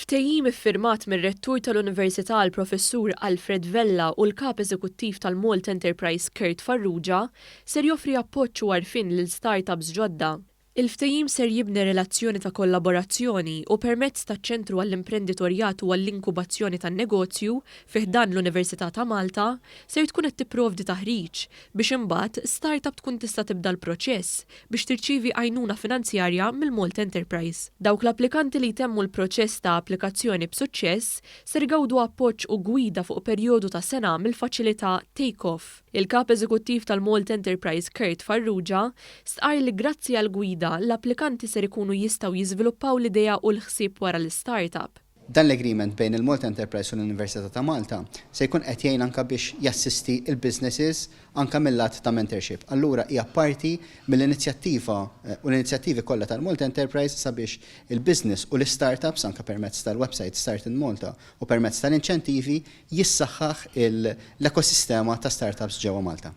Il-ftehim iffirmat mir-rettur tal-Università l-Professur Alfred Vella u l-Kap Eżekuttiv tal-Malta Enterprise Kurt Farrugia ser joffri appoġġ u għarfien lil startups ġodda. Il-ftehim ser jibni relazzjoni ta' kollaborazzjoni u permezz taċ-Ċentru għall-Imprenditorjat u għall-Inkubazzjoni tan-Negozju fih dan l-Università ta' Malta ser tkun qed tipprovdi taħriġ biex imbagħad startup tkun tista' tibda l-proċess biex tirċievi għajnuna finanzjarja mill-Malta Enterprise. Dawk l-applikanti li jtemmu l-proċess ta' applikazzjoni b'suċċess ser igawdu appoġġ u gwida fuq perjodu ta' sena mill-faċilità Take-Off. Il-Kap Eżekuttiv tal-Malta Enterprise Kurt Farrugia stqar li grazzi għal gwida l-applikanti ser ikunu jistgħu jiżviluppaw l-idea u l-ħsieb wara l-startup. Dan l-agreement bejn il-Malta Enterprise u l-Università ta' Malta se jkun qed jgħin anke biex jassisti il-businesses anke mill-lat ta' mentorship. Allura hija parti mill-inizjattiva u l-inizjattivi kollha tal-Malta Enterprise sabiex il-business u l-startups anke permezz tal-website Start in Malta u permezz tal-inċentivi jissaħħaħ l-ekosistema ta' startups ġewwa Malta.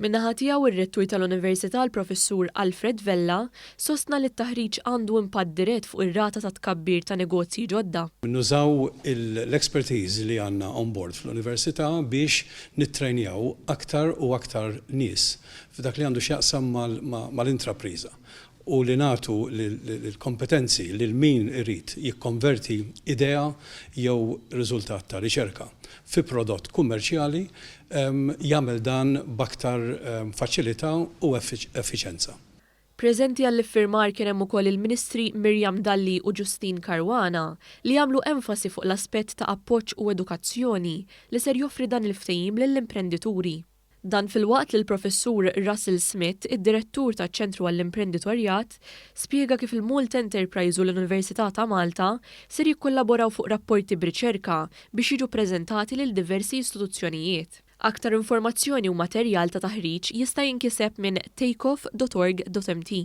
Min-naħa tiegħu ir-rettur tal-Università l-Professur Alfred Vella sostna li t-taħriġ għandu impatt dirett fuq ir-rata ta' tkabbir ta' negozji ġodda. Nużaw l-expertise li għandna on board fl-Università biex nittrejnjaw aktar u aktar nies f'dak li għandu x'jaqsam mal-intrapriża u li nagħtu l-kompetenzi lil min irid jikkonverti idea jew riżultat ta' riċerka fi prodott kummerċjali jagħmel dan b'aktar faċilità u effiċjenza. Preżenti għall-iffirmar kien hemm ukoll il-Ministri Mirjam Dalli u Ġustin Karwana li jagħmlu enfasi fuq l-aspett ta' appoġġ u edukazzjoni li ser joffri dan il-ftehim lill-imprendituri. Dan fil-waqt li l-Professur Russell Smith, id-Direttur taċ-Ċentru għall-Imprenditorjat, spjega kif il-Malta Enterprise u l-Università ta' Malta ser jikkollaboraw fuq rapporti b'riċerka biex jiġu preżentati lil diversi istituzzjonijiet. Aktar informazzjoni u materjal ta' taħriġ jista' jinkiseb minn takeoff.org.mt.